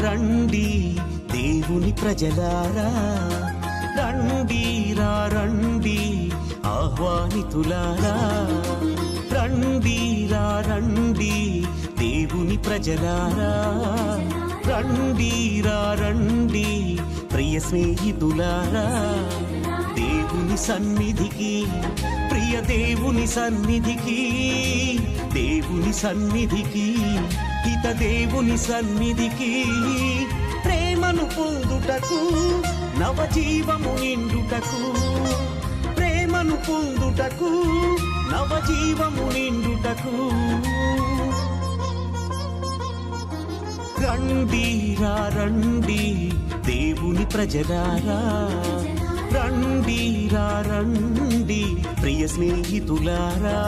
రండి దేవుని ప్రజలారా, రండి రండి ఆహ్వానితులారా, రండి రండి దేవుని ప్రజలారా, రండి రండి ప్రియ స్నేహితులారా, దేవుని సన్నిధికి, ప్రియ దేవుని సన్నిధికి, దేవుని సన్నిధికి, హిత దేవుని సన్నిధికి, ప్రేమను పొందుటకు, నవజీవము నిండుటకు, ప్రేమను పొందుటకు, నవజీవము నిండుటకు, రండి రండి దేవుని ప్రజలారా, రండి రండి ప్రియ స్నేహితులారా.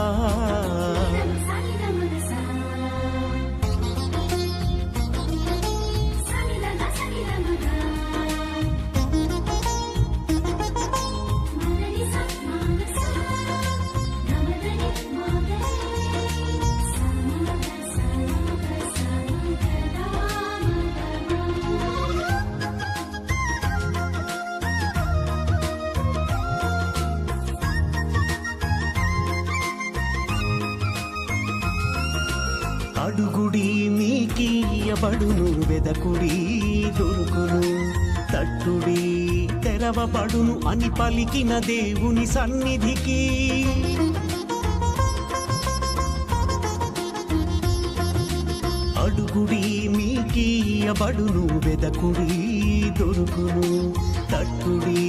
అడుగుడి మీకియబడును, వెదకుడి దొరుకును, తట్టుడి తెరవబడును అని పలికిన దేవుని సన్నిధికి, అడుగుడి మీకియబడును, వెదకుడి దొరుకును, తట్టుడి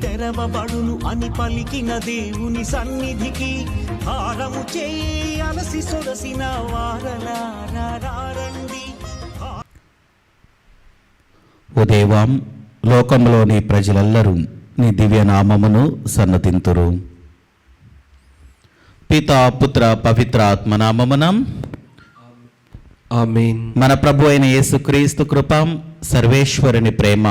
తెరవబడును అని పలికిన దేవుని సన్నిధికి, హారము చేయి అలసి సొలసిన వారలారా రండి. ఓ దేవా, లోకంలోని ప్రజలెల్లరూ నీ దివ్య నామమును సన్నతింతురు. పితా పుత్ర పవిత్ర ఆత్మ నామమున ఆమేన్. మన ప్రభు అయిన యేసుక్రీస్తు కృప, సర్వేశ్వరుని ప్రేమ,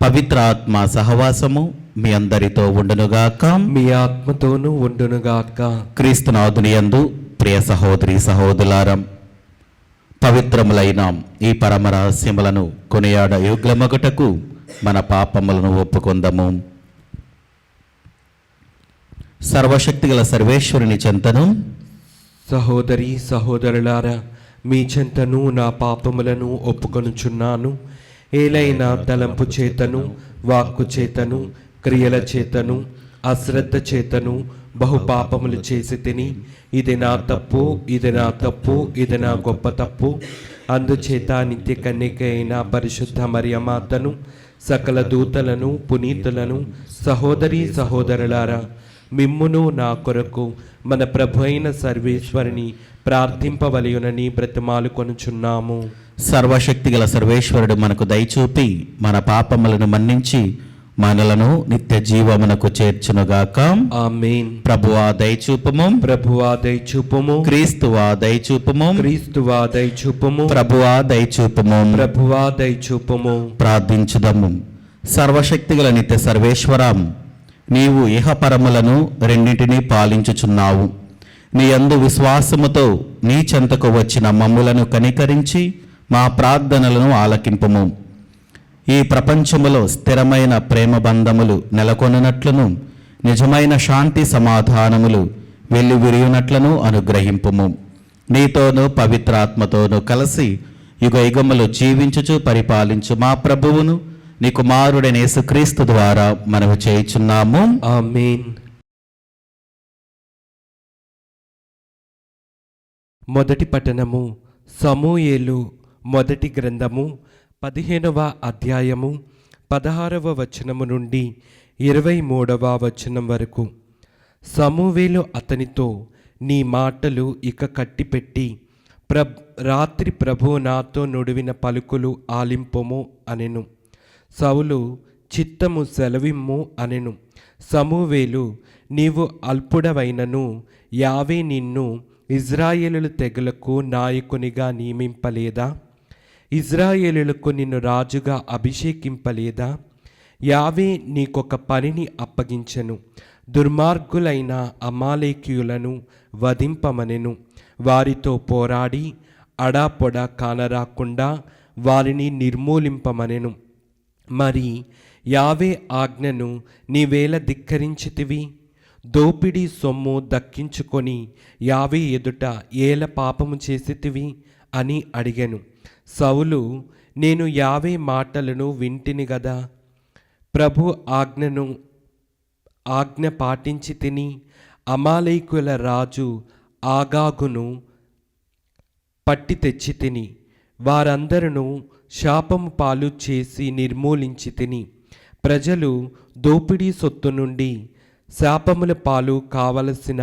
పవిత్ర ఆత్మ సహవాసము మీ అందరితో ఉండునుగాక, మీ ఆత్మతోనూ ఉండునుగాక. క్రీస్తునాథుని యందు ప్రియ సహోదరి సహోదరులారా, పవిత్రములైన ఈ పరమ రహస్యములను కొనియాడ యోగ్యమగుటకు మన పాపములను ఒప్పుకొందము. సర్వశక్తిగల సర్వేశ్వరుని చెంతను, సహోదరి సహోదరులారా, మీ చెంతను నా పాపములను ఒప్పుకొనుచున్నాను. ఏలైనా తలంపు చేతను, వాక్కు చేతను, క్రియల చేతను, అశ్రద్ధ చేతను బహుపాపములు చేసి తిని, ఇది నా తప్పు, ఇది నా తప్పు, ఇది నా గొప్ప తప్పు. అందుచేత నిత్య కన్యక అయిన పరిశుద్ధ మరియమాతను, సకల దూతలను, పునీతులను, సహోదరి సహోదరులారా, మిమ్మును నా కొరకు మన ప్రభు అయిన సర్వేశ్వరుని ప్రార్థింపవలయునని బ్రతిమాలు కొనుచున్నాము. సర్వశక్తిగల సర్వేశ్వరుడు మనకు దయచూపి మన పాపములను మన్నించి మనలను నిత్య జీవమునకు చేర్చునుగాక. ఆమేన్. ప్రభువా దయచూపము, ప్రభువా దయచూపము, క్రీస్తువా దయచూపము, క్రీస్తువా దయచూపము, ప్రభువా దయచూపము. ప్రభువా దయచూపము. ప్రార్థించుదము. సర్వశక్తిగల నిత్య సర్వేశ్వరం, నీవు ఇహపరములను రెండింటినీ పాలించుచున్నావు. నీ యందు విశ్వాసముతో నీ చెంతకు వచ్చిన మమ్ములను కనికరించి మా ప్రార్థనలను ఆలకింపుము. ఈ ప్రపంచములో స్థిరమైన ప్రేమ బంధములు నెలకొనున్నట్లును, నిజమైన శాంతి సమాధానములు వెల్లివిరియునట్లను అనుగ్రహింపుము. నీతోనూ పవిత్రాత్మతోనూ కలిసి యుగ యుగములు జీవించుచు పరిపాలించు మా ప్రభువును నీ కుమారుడైన యేసుక్రీస్తు ద్వారా మనము చేయుచున్నాము. ఆమేన్. మొదటి పఠనము సమూయేలు మొదటి గ్రంథము 15వ అధ్యాయము 16వ వచనము నుండి 23వ వచనం వరకు. సమూయేలు అతనితో, నీ మాటలు ఇక కట్టిపెట్టి రాత్రి ప్రభు నాతో నుడివిన పలుకులు ఆలింపుము అనెను. సౌలు, చిత్తము సెలవిమ్ము అనెను. సమూయేలు, నీవు అల్పుడవైనను యావే నిన్ను ఇజ్రాయేలుల తెగలకు నాయకునిగా నియమింపలేదా? ఇజ్రాయేలులకు నిన్ను రాజుగా అభిషేకింపలేదా? యావే నీకొక పనిని అప్పగించెను. దుర్మార్గులైన అమాలేకీయులను వధింపమనెను. వారితో పోరాడి అడాపొడా కానరాకుండా వారిని నిర్మూలింపమనెను. మరి యావే ఆజ్ఞను నీవేళ ధిక్కరించితివి? దోపిడీ సొమ్ము దక్కించుకొని యావే ఎదుట ఏల పాపము చేసితివి అని అడిగాను. సౌలు, నేను యావే మాటలను వింటిని గదా, ప్రభు ఆజ్ఞ పాటించి తిని అమాలేకుల రాజు ఆగాగును పట్టి తెచ్చి తిని వారందరూ శాపము పాలు చేసి నిర్మూలించి తిని ప్రజలు దోపిడీ సొత్తు నుండి శాపముల పాలు కావలసిన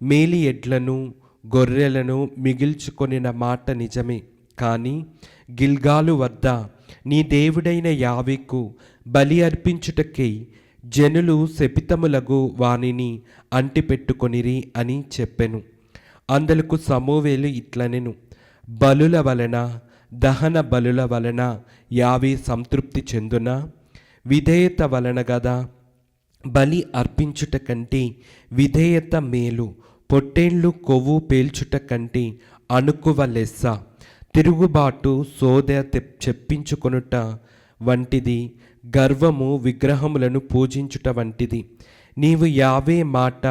మేలి ఎడ్లను గొర్రెలను మిగిల్చుకొనిన మాట నిజమే. కానీ గిల్గాలు వద్ద నీ దేవుడైన యావేకు బలి అర్పించుటకై జనులు శపితములగు వానిని అంటిపెట్టుకొనిరి అని చెప్పెను. అందులకు సమూవేలు ఇట్లనెను, బలుల వలన దహన బలుల వలన యావే సంతృప్తి చెందునా? విధేయత వలన గదా. బలి అర్పించుట కంటే విధేయత మేలు. పొట్టేళ్ళు కొవ్వు పేల్చుట కంటే అణుకువ లెస్స. తిరుగుబాటు సోద చెప్పించుకొనుట వంటిది, గర్వము విగ్రహములను పూజించుట వంటిది. నీవు యావే మాట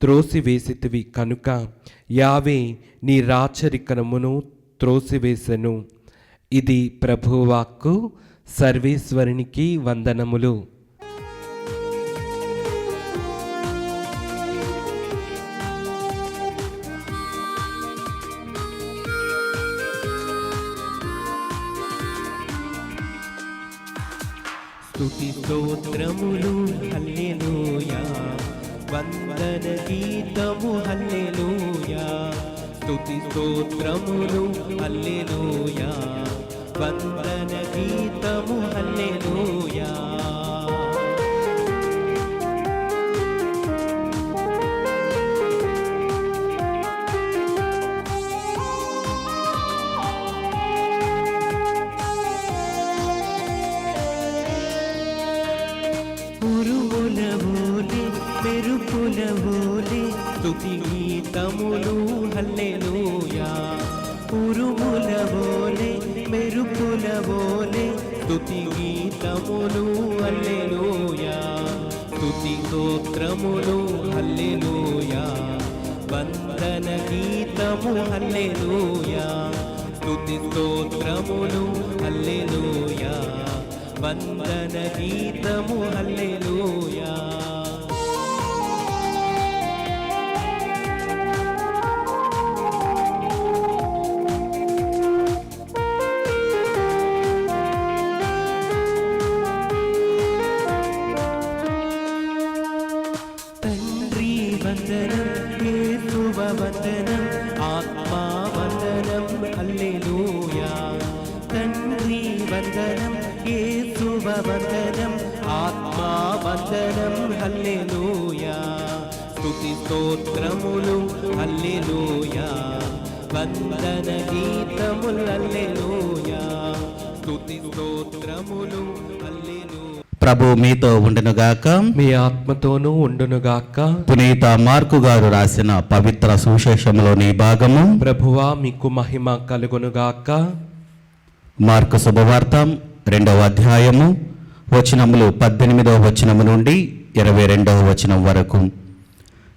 త్రోసివేసితివి కనుక యావే నీ రాచరికమును త్రోసివేసెను. ఇది ప్రభువాక్కు. సర్వేశ్వరునికి వందనములు. స్తుతి స్తోత్రములు హల్లెలూయా, వందన గీతము హల్లెలూయా. స్తుతి స్తోత్రములు హల్లెలూయా, వందన గీతము హల్లెలూయా. మెరుపుల ఓలే స్తుతి గీతములు హల్లెలూయా. ఉరుముల ఓలే మెరుపుల ఓలే స్తుతి గీతములు హల్లెలూయా. స్తుతి స్తోత్రములు హల్లెలూయా, వందన గీతము హల్లెలూయా. స్తుతి స్తోత్రములు హల్లెలూయా, వందన గీతము హల్లెలూయా. తండ్రి వందనం, యేసువ వందనం, ఆత్మా వందనం హల్లెలూయా. తండ్రి వందనం, యేసువ వందనం, ఆత్మా వందనం హల్లెలూయా. స్తుతి స్తోత్రములు హల్లెలూయా, వందన గీతములు హల్లెలూయా. స్తుతి స్తోత్రములు హల్లెలూయా. ప్రభు మీతో ఉండునుగాక. మీ ఆత్మతోనూ ఉండునుగాక. పునీత మార్కు గారు రాసిన పవిత్ర సువిశేషంలోని భాగము. ప్రభువా మీకు మహిమ కలుగునుగాక. మార్కు శుభవార్త 2వ అధ్యాయము వచనములు 18వ వచనము నుండి 22వ వచనం వరకు.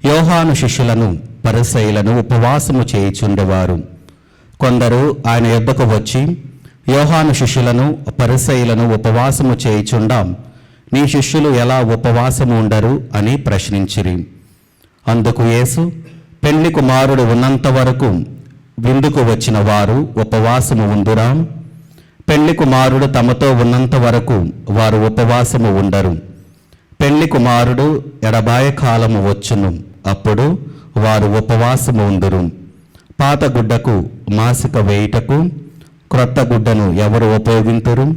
యోహాను శిష్యులను పరిసయ్యులను ఉపవాసము చేయుచుండేవారు. కొందరు ఆయన యొద్దకు వచ్చి, యోహాను శిష్యులను పరిసయ్యులను ఉపవాసము చేయుచుండాం, నీ శిష్యులు ఎలా ఉపవాసము ఉండరు అని ప్రశ్నించిరి. అందుకు యేసు, పెళ్లి కుమారుడు ఉన్నంత వరకు విందుకు వచ్చిన వారు ఉపవాసము ఉందురా? పెళ్లి కుమారుడు తమతో ఉన్నంత వరకు వారు ఉపవాసము ఉండరు. పెళ్లి కుమారుడు ఎడబాయ కాలము వచ్చును, అప్పుడు వారు ఉపవాసము ఉందురు. పాత గుడ్డకు మాసిక వేయుటకు క్రొత్త గుడ్డను ఎవరు ఉపయోగింతురు?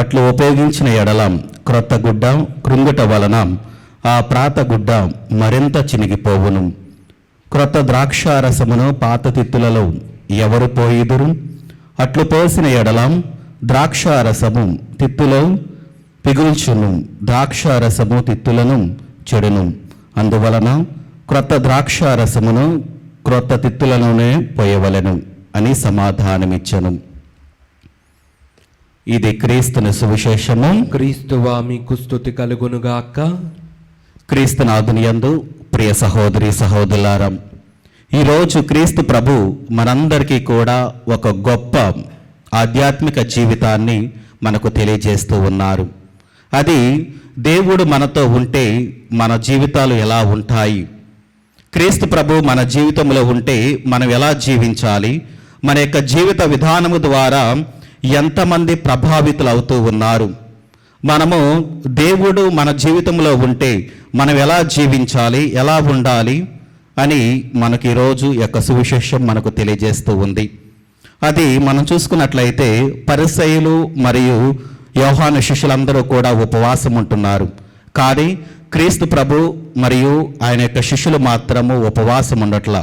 అట్లు ఉపయోగించిన ఎడల క్రొత్త గుడ్డ కృంగుట వలన ఆ పాత గుడ్డ మరింత చినిగిపోవును. క్రొత్త ద్రాక్షారసమును పాత తిత్తులలో ఎవరు పోయిదురు? అట్లు పోసిన ఎడల ద్రాక్షారసము తిత్తులో పిగుల్చును, ద్రాక్షారసము తిత్తులను చెడును. అందువలన క్రొత్త ద్రాక్షారసమును క్రొత్త తిత్తులలోనే పోయవలెను అని సమాధానమిచ్చను. ఇది క్రీస్తుని సువిశేషము. క్రీస్తువా మీకు స్తుతి కలుగునుగాక. క్రీస్తునాథుని యందు ప్రియ సహోదరి సహోదరులారా, ఈరోజు క్రీస్తు ప్రభు మనందరికీ కూడా ఒక గొప్ప ఆధ్యాత్మిక జీవితాన్ని మనకు తెలియజేస్తూ ఉన్నారు. అది దేవుడు మనతో ఉంటే మన జీవితాలు ఎలా ఉంటాయి, క్రీస్తు ప్రభు మన జీవితంలో ఉంటే మనం ఎలా జీవించాలి, మన యొక్క జీవిత విధానము ద్వారా ఎంతమంది ప్రభావితులు అవుతూ ఉన్నారు, మనము దేవుడు మన జీవితంలో ఉంటే మనం ఎలా జీవించాలి, ఎలా ఉండాలి అని మనకి ఈరోజు యొక్క సువిశేషం మనకు తెలియజేస్తూ ఉంది. అది మనం చూసుకున్నట్లయితే పరిసయ్యులు మరియు యోహాను శిష్యులందరూ కూడా ఉపవాసం ఉంటున్నారు. కానీ క్రీస్తు ప్రభు మరియు ఆయన యొక్క శిష్యులు మాత్రము ఉపవాసం ఉండట్లా.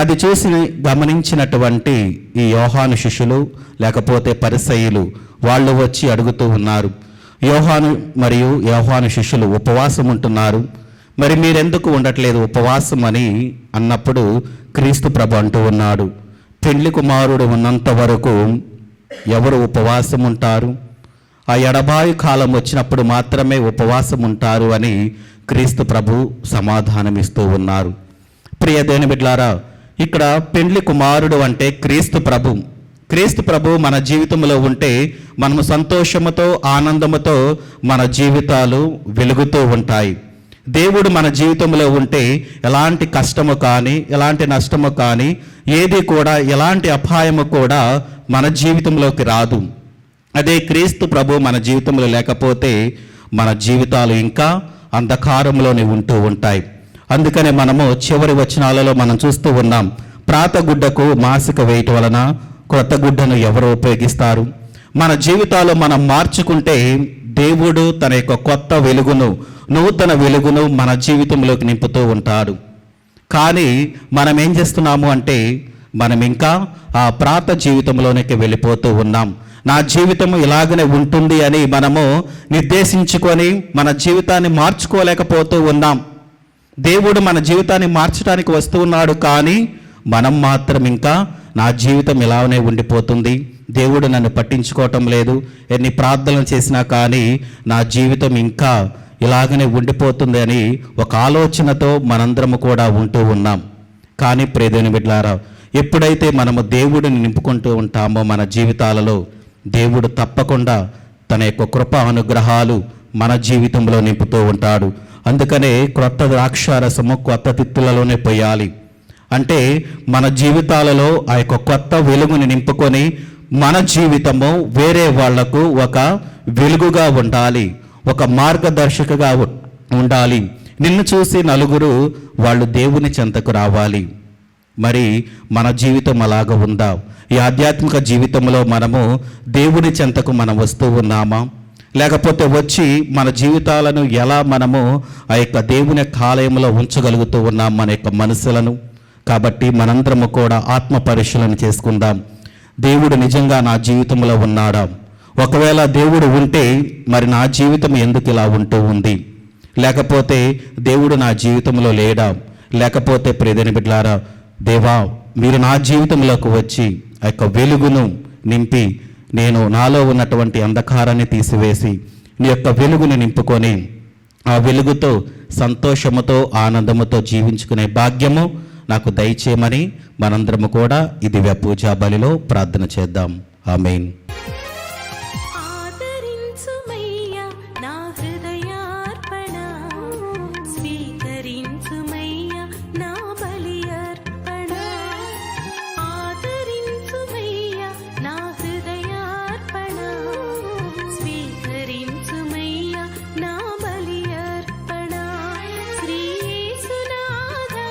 అది చూసి గమనించినటువంటి ఈ యోహాను శిష్యులు లేకపోతే పరిసయ్యులు వాళ్ళు వచ్చి అడుగుతూ ఉన్నారు, యోహాను మరియు యోహాను శిష్యులు ఉపవాసం ఉంటున్నారు, మరి మీరెందుకు ఉండట్లేదు ఉపవాసం అని అన్నప్పుడు క్రీస్తు ప్రభు అంటూ ఉన్నాడు, పెళ్లి కుమారుడు ఉన్నంత వరకు ఎవరు ఉపవాసం ఉంటారు, ఆ ఎడబాయి కాలం వచ్చినప్పుడు మాత్రమే ఉపవాసం ఉంటారు అని క్రీస్తు ప్రభు సమాధానమిస్తూ ఉన్నారు. ప్రియ దేవుని బిడ్డలారా, ఇక్కడ పెండ్లి కుమారుడు అంటే క్రీస్తు ప్రభు. క్రీస్తు ప్రభు మన జీవితంలో ఉంటే మనము సంతోషముతో ఆనందముతో మన జీవితాలు వెలుగుతూ ఉంటాయి. దేవుడు మన జీవితంలో ఉంటే ఎలాంటి కష్టము కానీ ఎలాంటి నష్టము కానీ ఏది కూడా ఎలాంటి అపాయము కూడా మన జీవితంలోకి రాదు. అదే క్రీస్తు ప్రభు మన జీవితంలో లేకపోతే మన జీవితాలు ఇంకా అంధకారంలోనే ఉంటూ ఉంటాయి. అందుకనే మనము చివరి వచనాలలో మనం చూస్తూ ఉన్నాం, ప్రాతగుడ్డకు మాసిక వేయటం వలన క్రొత్త గుడ్డను ఎవరు ఉపయోగిస్తారు. మన జీవితాలు మనం మార్చుకుంటే దేవుడు తన యొక్క కొత్త వెలుగును, నూతన వెలుగును మన జీవితంలోకి నింపుతూ ఉంటాడు. కానీ మనం ఏం చేస్తున్నాము అంటే మనం ఇంకా ఆ ప్రాత జీవితంలోనికి వెళ్ళిపోతూ ఉన్నాం. నా జీవితం ఇలాగనే ఉంటుంది అని మనము నిర్దేశించుకొని మన జీవితాన్ని మార్చుకోలేకపోతూ ఉన్నాం. దేవుడు మన జీవితాన్ని మార్చడానికి వస్తూ ఉన్నాడు, కానీ మనం మాత్రం ఇంకా నా జీవితం ఇలానే ఉండిపోతుంది, దేవుడు నన్ను పట్టించుకోవటం లేదు, ఎన్ని ప్రార్థనలు చేసినా కానీ నా జీవితం ఇంకా ఇలాగనే ఉండిపోతుంది అని ఒక ఆలోచనతో మనందరము కూడా ఉంటూ ఉన్నాం. కానీ ప్రియదేవుని బిడ్డలారా, ఎప్పుడైతే మనము దేవుడిని నింపుకుంటూ ఉంటామో మన జీవితాలలో దేవుడు తప్పకుండా తన యొక్క కృప అనుగ్రహాలు మన జీవితంలో నింపుతూ ఉంటాడు. అందుకనే క్రొత్త ద్రాక్షారసము కొత్త తిత్తులలోనే పోయాలి. అంటే మన జీవితాలలో ఆ యొక్క కొత్త వెలుగుని నింపుకొని మన జీవితము వేరే వాళ్లకు ఒక వెలుగుగా ఉండాలి, ఒక మార్గదర్శకగా ఉండాలి. నిన్ను చూసి నలుగురు వాళ్ళు దేవుని చెంతకు రావాలి. మరి మన జీవితం అలాగ ఉందా? ఈ ఆధ్యాత్మిక జీవితంలో మనము దేవుని చెంతకు మనం వస్తూ ఉన్నామా, లేకపోతే వచ్చి మన జీవితాలను ఎలా మనము ఆ యొక్క దేవుని ఆలయంలో ఉంచగలుగుతూ ఉన్నాం మన యొక్క మనసులను? కాబట్టి మనందరము కూడా ఆత్మ పరిశీలన చేసుకుందాం. దేవుడు నిజంగా నా జీవితంలో ఉన్నాడా? ఒకవేళ దేవుడు ఉంటే మరి నా జీవితం ఎందుకు ఇలా ఉంటూ ఉంది? లేకపోతే దేవుడు నా జీవితంలో లేడా? లేకపోతే ప్రియదేవుని బిడ్డలారా, దేవా మీరు నా జీవితంలోకి వచ్చి ఆ యొక్క వెలుగును నింపి నేను నాలో ఉన్నటువంటి అంధకారాన్ని తీసివేసి నీ యొక్క వెలుగుని నింపుకొని ఆ వెలుగుతో సంతోషముతో ఆనందముతో జీవించుకునే భాగ్యము నాకు దయచేయమని మనందరము కూడా ఈ దివ్య పూజా బలిలో ప్రార్థన చేద్దాం. ఆమేన్. ఆదరించుమయ్యా నా హృదయార్పణ, స్వీకరించుమయ్యా నా బలి అర్పణ. ఆదరించుమయ్యా నా హృదయార్పణ, స్వీకరించుమయ్యా నా బలి అర్పణ. శ్రీ యేసునాథా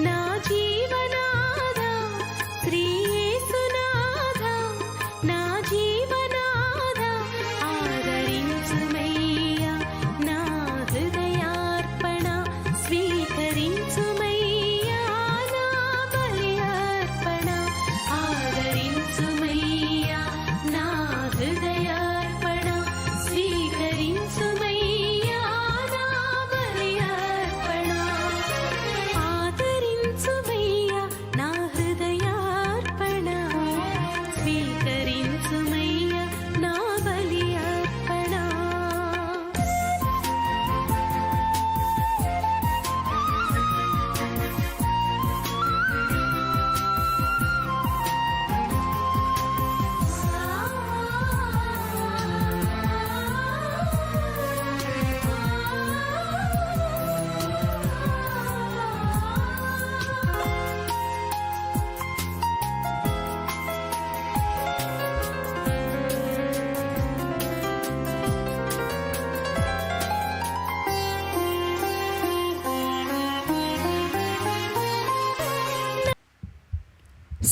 నా జీవనాథా, శ్రీ యేసునాథా నా జీవ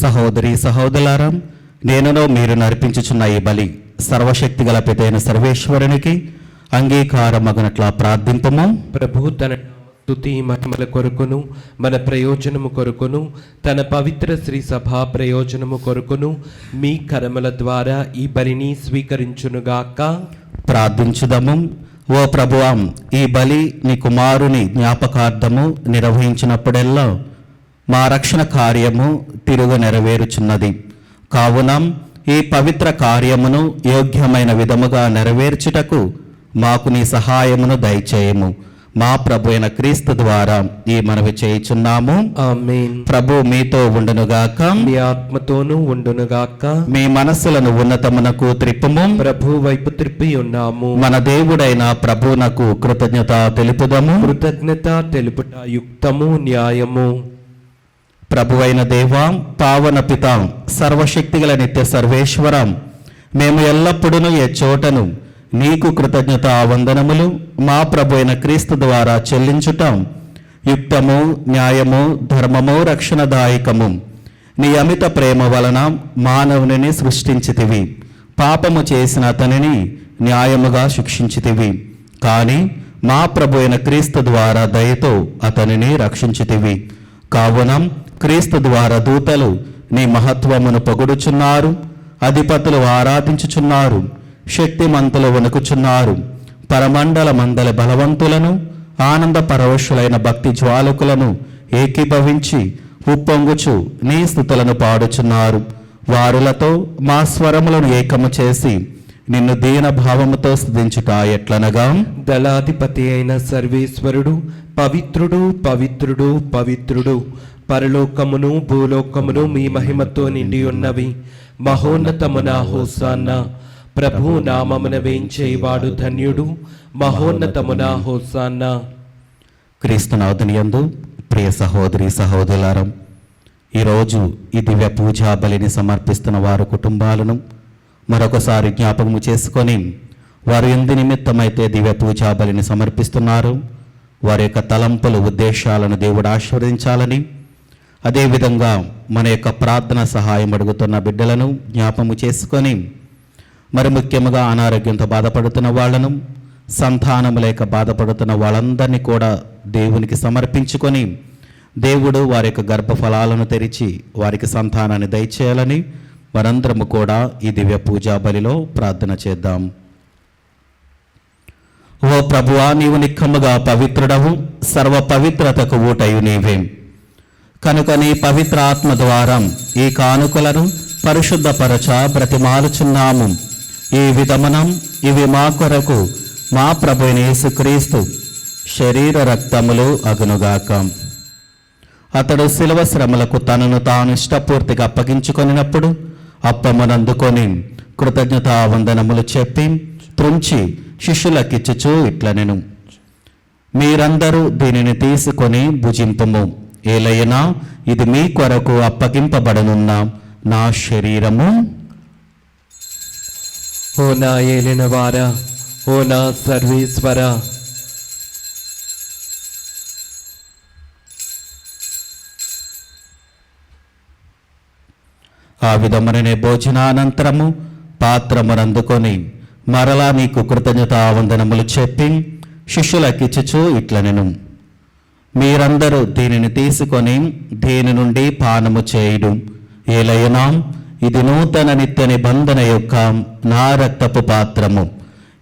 సహోదరి సహోదరులారా, నేనును మీరు నర్పించుచున్న ఈ బలి సర్వశక్తి గల పితైన సర్వేశ్వరునికి అంగీకారమగునట్లా ప్రార్థింపము. ప్రభు తన స్తుతి మహిమల కొరకును మన ప్రయోజనము కొరకును తన పవిత్ర శ్రీ సభా ప్రయోజనము కొరకును మీ కరముల ద్వారా ఈ బలిని స్వీకరించునుగాక. ప్రార్థించుదము. ఓ ప్రభువా, ఈ బలి నీ కుమారుని జ్ఞాపకార్థము నిర్వహించినప్పుడెల్లా మా రక్షణ కార్యము తిరుగు నెరవేరుచున్నది. కావున ఈ పవిత్ర కార్యమును యోగ్యమైన విధముగా నెరవేర్చుటకు మాకు నీ సహాయమును దయచేయము. మా ప్రభు అయిన క్రీస్తు ద్వారా ఈ మనవి చేయుచున్నాము. ఆమేన్. ప్రభు మీతో ఉండునుగాక. మీ ఆత్మతోనూ ఉండునుగాక. మీ మనస్సులను ఉన్నతమునకు త్రిప్పుము. ప్రభు వైపు త్రిప్పి ఉన్నాము. మన దేవుడైన ప్రభువునకు కృతజ్ఞత తెలుపుదము. కృతజ్ఞత తెలుపుట యుక్తము, న్యాయము. ప్రభువైన దేవా, పావన పిత, సర్వశక్తిగల నిత్య సర్వేశ్వరం, మేము ఎల్లప్పుడూ ఏ చోటను నీకు కృతజ్ఞత వందనములు మా ప్రభు అయిన క్రీస్తు ద్వారా చెల్లించుట యుక్తము, న్యాయము, ధర్మము, రక్షణదాయకము. నీ అమిత ప్రేమ వలన మానవుని సృష్టించితివి. పాపము చేసిన అతనిని న్యాయముగా శిక్షించితివి. కానీ మా ప్రభు అయిన క్రీస్తు ద్వారా దయతో అతనిని రక్షించితివి. కావున క్రీస్తు ద్వారా దూతలు నీ మహత్వమును పొగుడుచున్నారు, అధిపతులు ఆరాధించుచున్నారు, శక్తిమంతులు వణుకుచున్నారు. పరమండల మందల బలవంతులను, ఆనంద పరవశులైన భక్తి జ్వాలకులను ఏకీభవించి ఉప్పొంగుచు నీ స్తుతులను పాడుచున్నారు. వారులతో మా స్వరములను ఏకము చేసి నిన్ను దీన భావముతో స్తుతించుట ఎట్లనగా, దళాధిపతి అయిన సర్వేశ్వరుడు పవిత్రుడు, పవిత్రుడు, పవిత్రుడు. పరలోకమును భూలోకమును మీ మహిమతో నిండి ఉన్నవి. మహోన్నతమున హోసాన్న. ప్రభు నామమున వేంచేవాడు ధన్యుడు. మహోన్నతమున హోసాన్న. క్రీస్తునాథుని యందు ప్రియ సహోదరి సహోదరులారా, ఈరోజు ఈ దివ్య పూజా బలిని సమర్పిస్తున్న వారి కుటుంబాలను మరొకసారి జ్ఞాపకము చేసుకొని వారు ఎందు నిమిత్తమైతే దివ్య పూజా బలిని సమర్పిస్తున్నారు వారి యొక్క తలంపులు, ఉద్దేశాలను దేవుడు ఆశీర్వదించాలని, అదేవిధంగా మన యొక్క ప్రార్థన సహాయం అడుగుతున్న బిడ్డలను జ్ఞాపకము చేసుకొని, మరి ముఖ్యంగా అనారోగ్యంతో బాధపడుతున్న వాళ్ళను, సంతానము లేక బాధపడుతున్న వాళ్ళందరినీ కూడా దేవునికి సమర్పించుకొని దేవుడు వారి యొక్క గర్భఫలాలను తెరిచి వారికి సంతానాన్ని దయచేయాలని మనందరము కూడా ఈ దివ్య పూజా బలిలో ప్రార్థన చేద్దాం. ఓ ప్రభువా, నీవు నిక్కముగా పవిత్రుడవు, సర్వ పవిత్రతకు ఊటయు నీవే. కనుక నీ పవిత్ర ఆత్మ ద్వారా ఈ కానుకలను పరిశుద్ధపరచ బ్రతిమాలుచున్నాము. ఈ విధమునం ఇవి మా కొరకు మా ప్రభువైన యేసుక్రీస్తు శరీర రక్తములు అగునుగాక. అతడు శిలువ శ్రమలకు తనను తాను ఇష్టపూర్తిగా అప్పగించుకొనినప్పుడు అప్పమునందుకొని కృతజ్ఞతా వందనములు చెప్పి త్రుంచి శిష్యులకిచ్చుచూ ఇట్లనెను, మీరందరూ దీనిని తీసుకొని భుజింపుము. ఏలైనా ఇది మీ కొరకు అప్పగింపబడనున్న నా శరీరము. ఓ నా ఏలిన వారా, ఓ నా సర్వేశ్వర, ఆ విధముననే భోజనానంతరము పాత్రమునందుకొని మరలా నీకు కృతజ్ఞతా వందనములు చెప్పి శిష్యులకిచ్చుచూ ఇట్లనెను, మీరందరూ దీనిని తీసుకొని దీని నుండి పానము చేయుడు. ఏలైనా ఇది నూతన నిత్య నిబంధన యొక్క నా రక్తపు పాత్రము.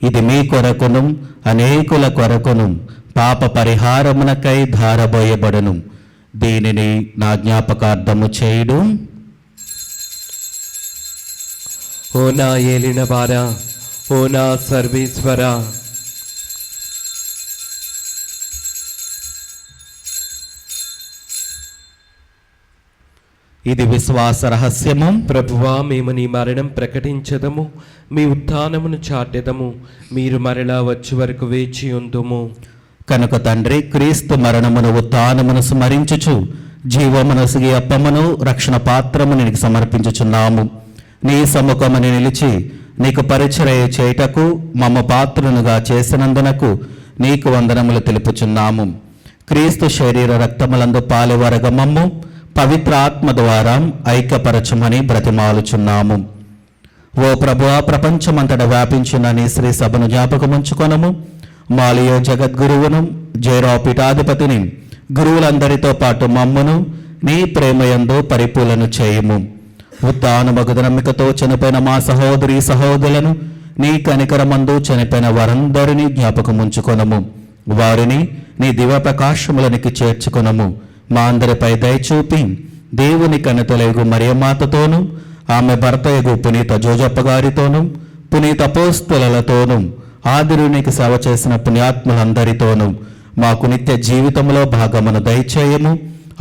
ఇది మీ కొరకును అనేకుల కొరకును పాప పరిహారమునకై ధారబోయబడును. దీనిని నా జ్ఞాపకార్థము చేయుడు. ఓ నా ఏలిన వారా, ఓ నా సర్వేశ్వర, ఇది విశ్వాస రహస్యము. ప్రభువా, మేము నీ మరణం ప్రకటించదము, మీ ఉత్థానమును చాటెదము. మీరు మరలా వచ్చే వరకు వేచి ఉందుము. కనుక తండ్రి, క్రీస్తు మరణమును ఉత్థానమును స్మరించుచు జీవమునసిగి అప్పమును రక్షణ పాత్రమును నీకు సమర్పించుచున్నాము. నీ సముఖముని నిలిచి నీకు పరిచర్య చేయుటకు మమ్మ పాత్రునుగా చేసినందునకు నీకు వందనములు తెలుపుచున్నాము. క్రీస్తు శరీర రక్తములందు పాలువరగ మమ్ము పవిత్ర ఆత్మ ద్వారా ఐక్యపరచమని బ్రతిమాలుచున్నాము. ఓ ప్రభువా, ప్రపంచమంతటా వ్యాపించిన నీ శ్రీ సభను జ్ఞాపకముంచుకొనము. మాలియో జగద్గురువును, జైరో పీఠాధిపతిని, గురువులందరితో పాటు మమ్మును నీ ప్రేమయందు పరిపూలను చేయుము. ఉత్తానమగు నమ్మికతో చనిపోయిన మా సహోదరి సహోదరులను నీ కనికరమందు చనిపోయిన వారందరినీ జ్ఞాపకముంచుకొనము. వారిని నీ దివ్య ప్రకాశములనికి చేర్చుకొనము. మా అందరిపై దయచూపి దేవుని కన్నతలేగు మరియమాతతోనూ, ఆమె భర్తయగు పునీత జోజప్ప గారితోనూ, పునీత అపోస్తలులతోనూ, ఆదిరునికి సేవ చేసిన పుణ్యాత్ములందరితోనూ మాకు నిత్య జీవితంలో భాగమును దయచేయము.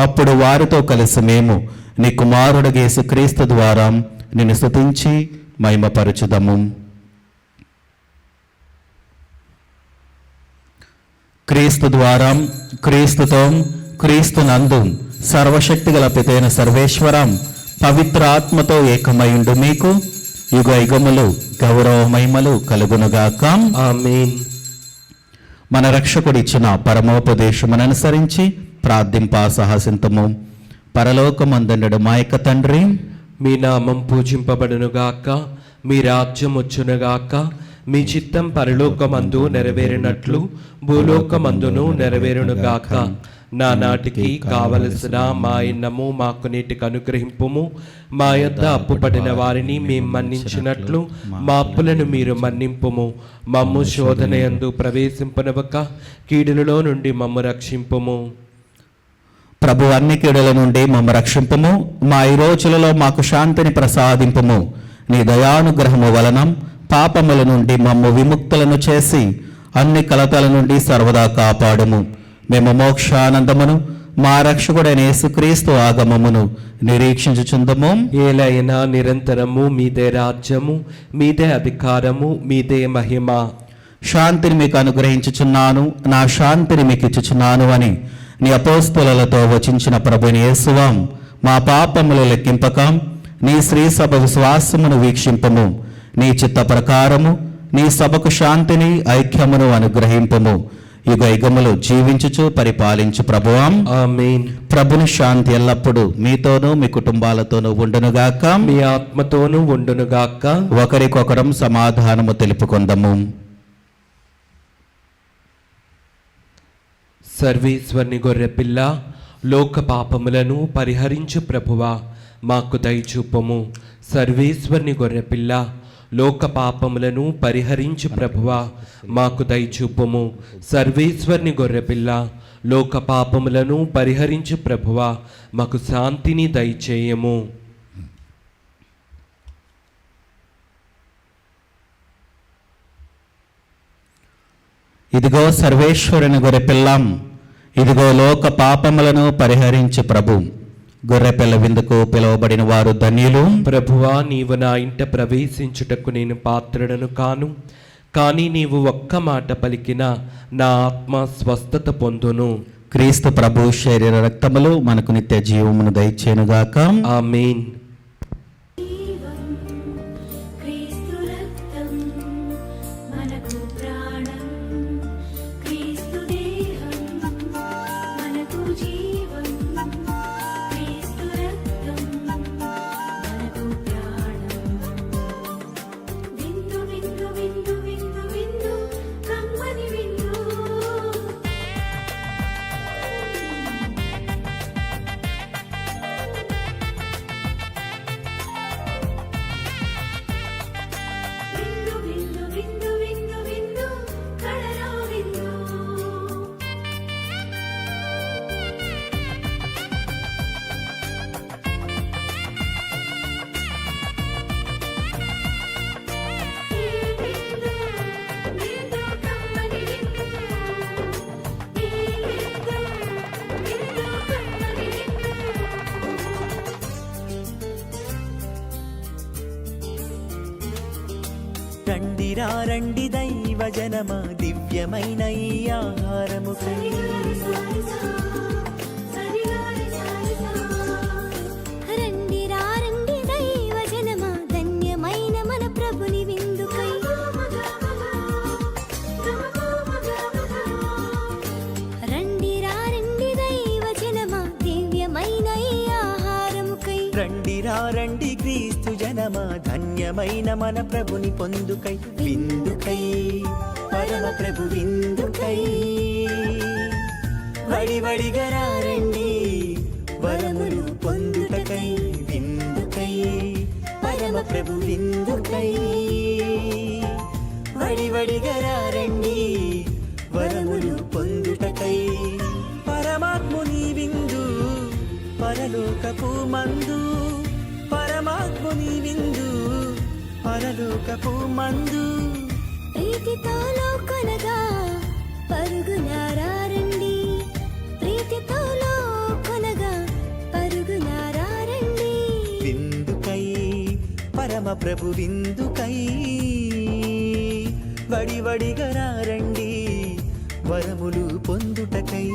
అప్పుడు వారితో కలిసి మేము నీ కుమారుడు యేసుక్రీస్తు ద్వారా నిన్ను స్తుతించి మహిమపరచుదము. క్రీస్తు ద్వారా, క్రీస్తుతో, క్రీస్తునందు సర్వశక్తి గల పితైన సర్వేశ్వరం పవిత్ర ఆత్మతో ఏకమైండు మీకు యుగ యుగములు గౌరవ మహిమలు కలుగునుగాక. ఆమేన్. మన రక్షకుడు ఇచ్చిన పరమోపదేశమును అనుసరించి ప్రార్థింప సాహసింతము. పరలోకమందుండు మా యొక్క తండ్రి, మీ నామం పూజింపబడునుగాక, మీ రాజ్యం వచ్చునుగాక, మీ చిత్తం పరలోకమందు నెరవేరినట్లు భూలోకమందును నెరవేరునుగాక. నానాటికి కావలసిన మా ఇన్నము మాకు నీటికి అనుగ్రహింపుము. మా యొద్ద అప్పుపడిన వారిని మేము మన్నించినట్లు మా అప్పులను మీరు మన్నింపుము. మమ్ము శోధనయందు ప్రవేశింపనవక కీడులలో నుండి మమ్ము రక్షింపుము. ప్రభు, అన్ని కీడుల నుండి మమ్మ రక్షింపుము. మా ఈ రోజులలో మాకు శాంతిని ప్రసాదింపుము. నీ దయానుగ్రహము వలన పాపముల నుండి మమ్ము విముక్తులను చేసి అన్ని కలతల నుండి సర్వదా కాపాడుము. మేము మోక్షానందమును మా రక్షకుడైన యేసుక్రీస్తు ఆగమమును నిరీక్షించుచుందము. ఏలైనా నిరంతరము మీదే రాజ్యము, మీదే అధికారము, మీదే మహిమ. శాంతిని మీకు అనుగ్రహించుచున్నాను, నా శాంతిని మీకు ఇచ్చుచున్నాను అని నీ అపోస్తలులతో వచించిన ప్రభుని యేసువాం, మా పాపములు లెక్కింపక నీ శ్రీ సభ విశ్వాసమును వీక్షింపము. నీ చిత్త ప్రకారము నీ సభకు శాంతిని ఐక్యమును అనుగ్రహింపము. యుగ యుగములు జీవించుచు పరిపాలించు ప్రభువాం. ఆమేన్. ప్రభుని శాంతి ఎల్లప్పుడూ మీతోనూ మీ కుటుంబాలతోనూ ఉండునుగాక. మీ ఆత్మతోనూ ఉండునుగాక. ఒకరికొకరం సమాధానము తెలుపుకొందము. సర్వేశ్వరుని గొర్రెపిల్ల, లోక పాపములను పరిహరించు ప్రభువా, మాకు దయచూపము. సర్వేశ్వరుని గొర్రెపిల్ల, లోక పాపములను పరిహరించు ప్రభువా, మాకు దయచూపము. సర్వేశ్వరుని గొర్రెపిల్ల, లోక పాపములను పరిహరించు ప్రభువా, మాకు శాంతిని దయచేయము. ఇదిగో సర్వేశ్వరుని గొర్రెపిల్లం, ఇదిగో లోక పాపములను పరిహరించు ప్రభు. గొర్రెపిల్ల విందుకు పిలువబడిన వారు ధన్యులు. ప్రభువా, నీవు నా ఇంట ప్రవేశించుటకు నేను పాత్రుడను కాను, కానీ నీవు ఒక్క మాట పలికిన నా ఆత్మ స్వస్థత పొందును. క్రీస్తు ప్రభు శరీర రక్తములు మనకు నిత్య జీవమును దయచేయునుగాక. ఆమేన్. క్రీస్తు రక్తం మనకు ప్రాణం, క్రీస్తు దేహం మనకు జీవం, క్రీస్తు రక్తం మనకు ప్రాణం. విందు విందు విందు విందు విందు కమ్మని విందు. విందు విందు విందు విందు విందు కడరా విందు. ఈ విందు విందు కమ్మని విందు. ఈ విందు విందు కమ్మని విందు. రండిరా రండి దైవ జనమ, దివ్యమైన ఈ ఆహారము రండి రండి దైవ జనమా, ధన్యమైన మన ప్రభుని విందుకై. రండి రండి దైవ జనమా, దివ్యమైన ఈ రండిరా రండి క్రీస్తు జనమా ధన్యమైన మన ప్రభుని పొందుకై విందుకై పరమ ప్రభు విందుకై వడివడిగా రండి వరములు పొందుటకై విందుకై పరమ ప్రభు విందుకై వడివడిగా రండి వరములు పొందుటకై పరమాత్ముని విందు పరలోకపు మందు పరమాత్ముని విందు పరలోకపు మందు ప్రీతితో లోకొనగా పరుగునారండి ప్రీతితో లోకొనగా పరుగునారండి విందుకై పరమ ప్రభు విందుకై వడివడిగా రండి వరములు పొందుటకై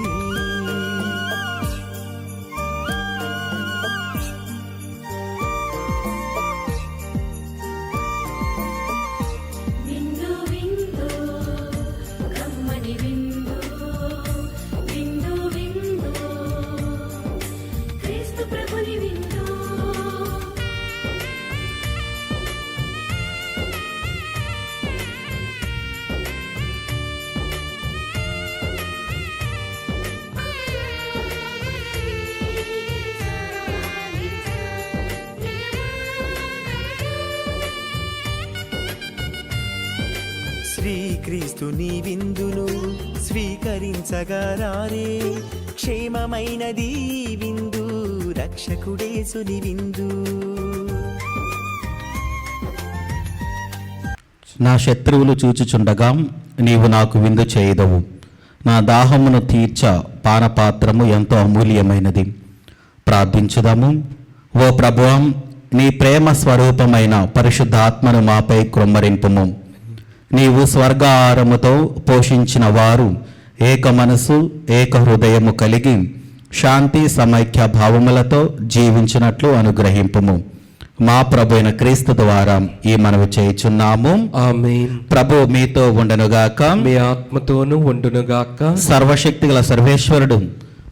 విందు విందు కమ్మని విందు విందు విందు క్రీస్తు ప్రభుని విందు శ్రీక్రీస్తుని విందును స్వీకరించగరారే క్షేమమైనది ఈ విందు రక్షకుడేసుని విందు నా శత్రువులు చూచుచుండగా నీవు నాకు విందు చేయదవు నా దాహమును తీర్చ పానపాత్రము ఎంతో అమూల్యమైనది. ప్రార్థించుదాము. ఓ ప్రభువం, నీ ప్రేమ స్వరూపమైన పరిశుద్ధాత్మను మాపై కృమ్మరింపుము. నీవు స్వర్గాహారముతో పోషించిన వారు ఏక మనసు ఏక హృదయము కలిగి శాంతి సమైక్య భావములతో జీవించినట్లు అనుగ్రహింపుము. మా ప్రభు అయిన క్రీస్తు ద్వారా ఈ మనవి చేయుచున్నాము. ఆమేన్. ప్రభు మీతో ఉండనుగాక. మీ ఆత్మతోనూ ఉండునుగాక. సర్వశక్తి గల సర్వేశ్వరుడు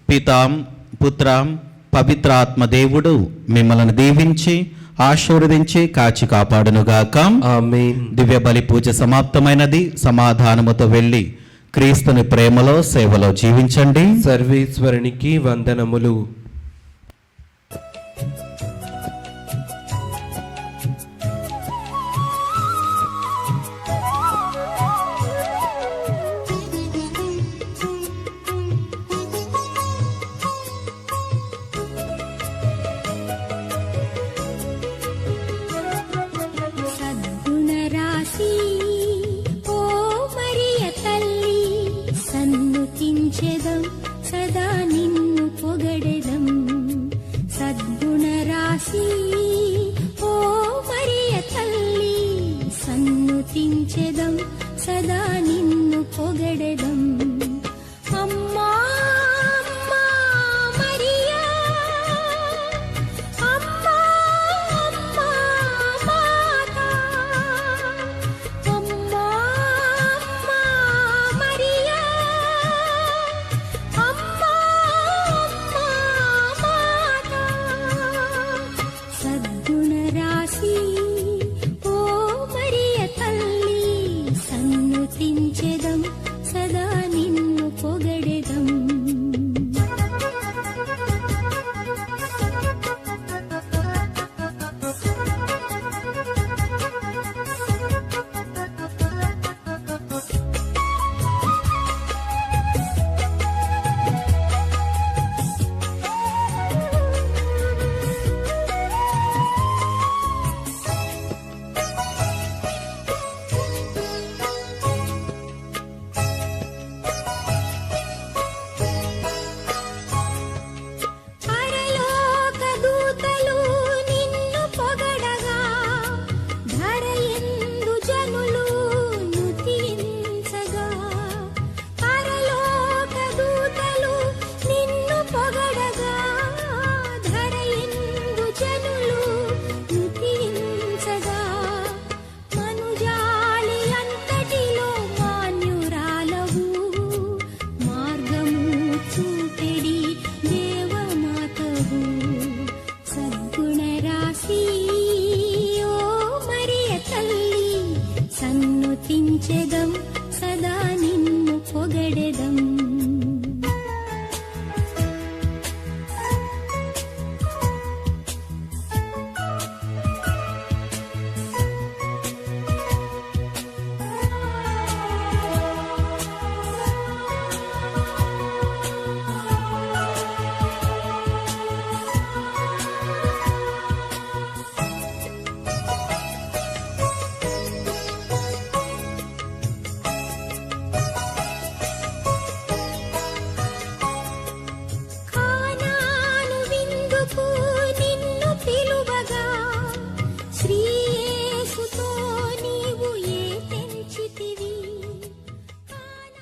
పితాం పుత్రం పవిత్రాత్మ దేవుడు మిమ్మల్ని దీవించి ఆశీర్వదించి కాచి కాపాడునుగాక. ఆమేన్. దివ్య బలి పూజ సమాప్తమైనది. సమాధానముతో వెళ్ళి క్రీస్తుని ప్రేమలో సేవలో జీవించండి. సర్వేశ్వరునికి వందనములు.